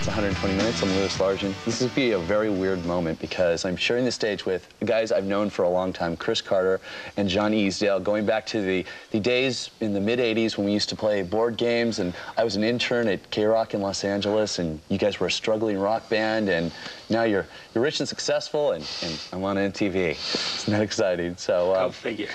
It's 120 minutes. I'm Louis Largent. This is going to be a very weird moment because I'm sharing the stage with guys I've known for a long time, Chris Carter and John Easdale, going back to the days in the mid-'80s when we used to play board games, and I was an intern at K-Rock in Los Angeles, and you guys were a struggling rock band, and now you're rich and successful, and I'm on MTV. Isn't that exciting? So, Go figure.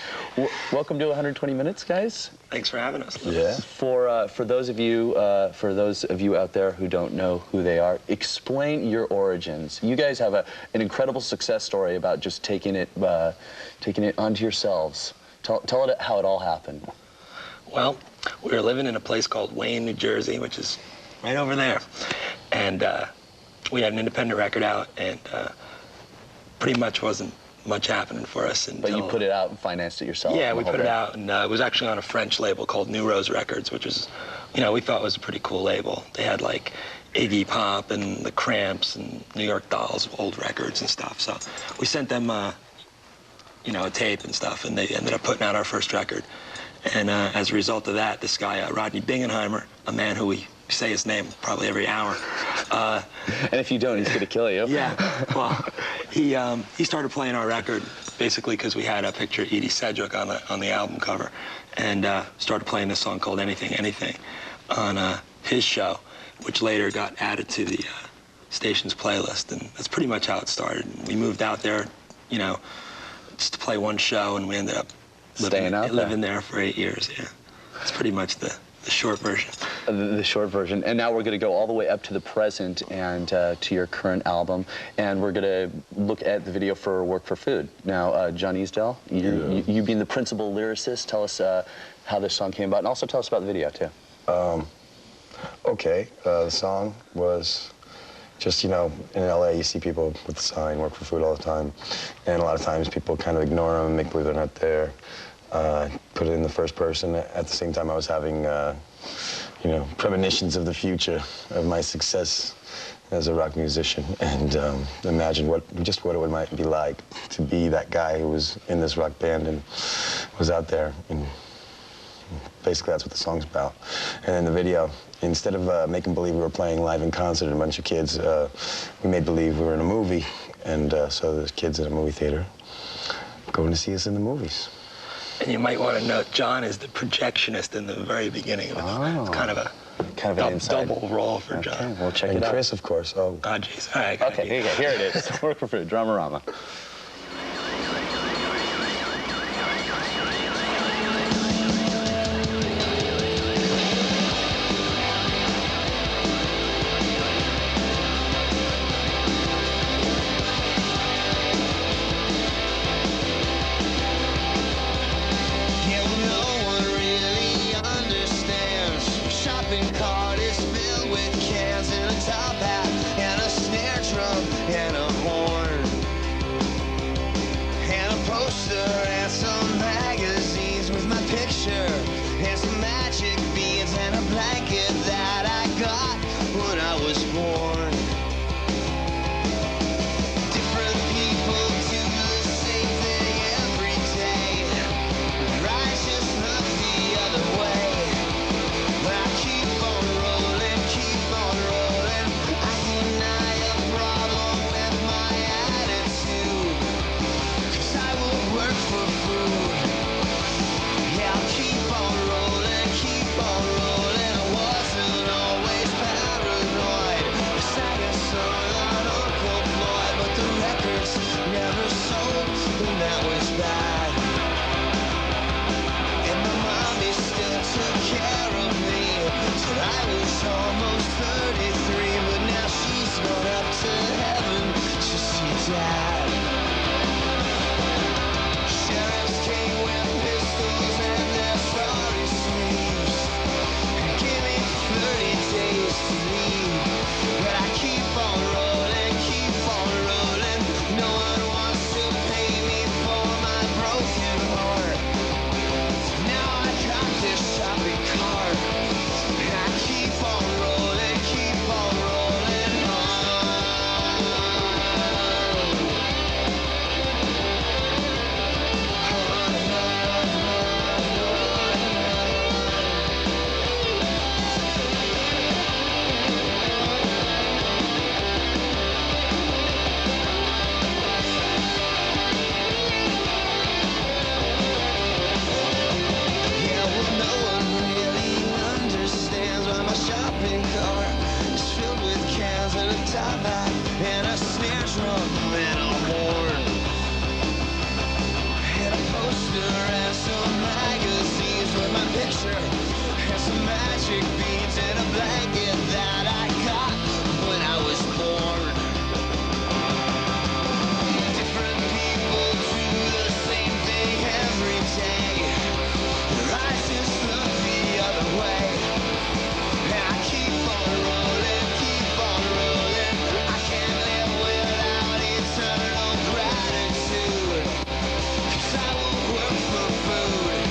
Welcome to 120 Minutes, guys. Thanks for having us, Louis. Yeah. For those of you out there who don't know who they are, explain your origins. You guys have an incredible success story about just taking it onto yourselves. Tell it how it all happened. Well, we were living in a place called Wayne, New Jersey, which is right over there, and we had an independent record out, and pretty much wasn't much happening for us until... But you put it out and financed it yourself? Yeah, we put it out, and it was actually on a French label called New Rose Records, which was, you know, we thought was a pretty cool label. They had, like, Iggy Pop and the Cramps and New York Dolls, old records and stuff. So we sent them, you know, a tape and stuff, and they ended up putting out our first record. And as a result of that, this guy, Rodney Bingenheimer, a man who we say his name probably every hour. And if you don't, he's going to kill you. Yeah, well, he started playing our record basically because we had a picture of Edie Sedgwick on the album cover, and started playing this song called Anything, Anything on his show, which later got added to the station's playlist, and that's pretty much how it started. We moved out there, you know, just to play one show, and we ended up living there for 8 years, yeah. It's pretty much the short version. The short version. And now we're going to go all the way up to the present and to your current album, and we're going to look at the video for Work for Food. Now, John Easdale, you being the principal lyricist, tell us how this song came about, and also tell us about the video, too. Okay, the song was just, you know, in LA you see people with the sign, Work for Food, all the time, and a lot of times people kind of ignore them, make believe they're not there. Put it in the first person. At the same time, I was having, you know, premonitions of the future, of my success as a rock musician, and imagine what it might be like to be that guy who was in this rock band and was out there. And basically, that's what the song's about. And in the video, instead of making believe we were playing live in concert, a bunch of kids, we made believe we were in a movie, and so there's kids in a movie theater going to see us in the movies. And you might want to note, John is the projectionist in the very beginning of it. Oh. It's kind of an double role for John. Okay, we'll check it out. And Chris, of course. Oh, jeez. All right. Okay, here it is. Work for Food, Dramarama. And some magazines with my picture, and some magic beads and a blanket that I got when I was born. Different people do the same thing every day, but I just look the other way. But I keep on rolling, I deny a problem with my attitude, 'cause I will work for food. Yeah, I'll keep on rolling. I wasn't always paranoid. hi-fi and a snare drum and a horn and a poster and some magazines with my picture and some magic beads and a blanket that I got when I was born. Different people do the same thing every day. Their eyes just look the other way. And I keep on rolling, keep on rolling. I can't live without eternal gratitude. 'Cause I will work for food.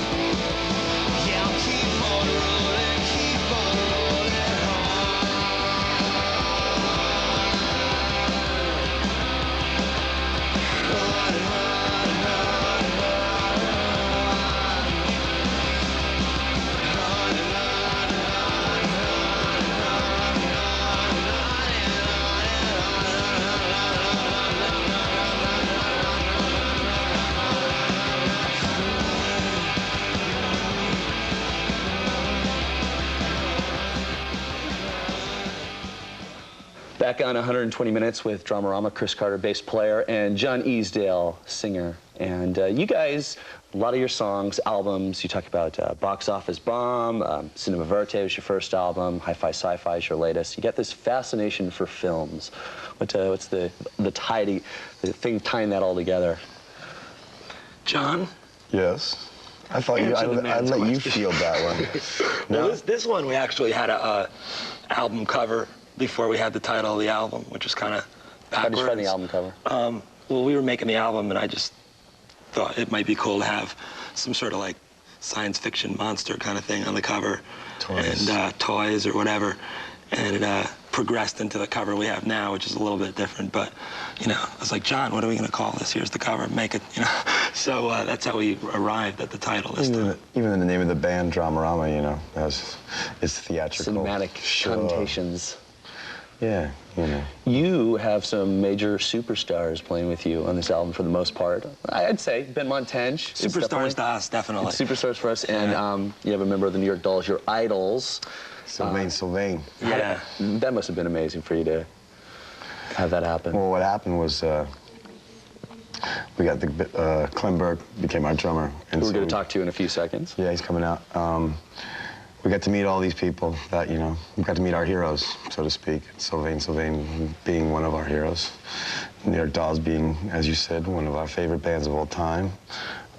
Yeah, I'll keep on rolling, keep on rolling on. On and on and on and on and on. On and on and on and on and on and on and on Back on 120 Minutes with Dramarama, Chris Carter, bass player, and John Easdale, singer. And you guys, a lot of your songs, albums, you talk about Box Office Bomb, Cinema Verte was your first album, Hi Fi Sci Fi is your latest. You got this fascination for films. What's the thing tying that all together? John? Yes. I thought Answer the I'd man's let you question. field that one. Well, No? this one we actually had a album cover before we had the title of the album, which was kind of backwards. How did you find the album cover? Well, we were making the album, and I just thought it might be cool to have some sort of like science fiction monster kind of thing on the cover. Toys. And toys or whatever. And it progressed into the cover we have now, which is a little bit different. But, you know, I was like, John, what are we going to call this? Here's the cover, make it, you know. So that's how we arrived at the title this time. Even in the name of the band, Dramarama, you know, it's theatrical. Cinematic Sure. connotations. Yeah, you know. You have some major superstars playing with you on this album for the most part. I'd say Ben Montench. is Superstars to us, definitely. It's superstars for us, and you have a member of the New York Dolls, your idols. Sylvain. Yeah. That must have been amazing for you to have that happen. Well, what happened was we got Clem Burke became our drummer. And We're so going to talk to you in a few seconds. Yeah, he's coming out. We got to meet all these people that, you know, we got to meet our heroes, so to speak. Sylvain being one of our heroes. New York Dolls being, as you said, one of our favorite bands of all time.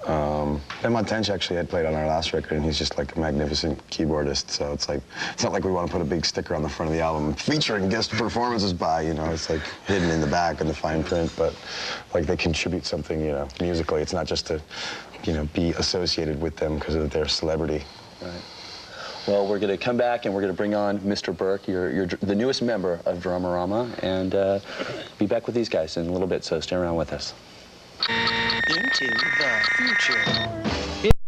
Ben Montench actually had played on our last record, and he's just like a magnificent keyboardist. So it's like, it's not like we want to put a big sticker on the front of the album featuring guest performances by, you know, it's like hidden in the back in the fine print, but like they contribute something, you know, musically. It's not just to, you know, be associated with them because of their celebrity. Right. Well, we're going to come back and we're going to bring on Mr. Burke. You're the newest member of Dramarama, and be back with these guys in a little bit, so stay around with us. Into the future.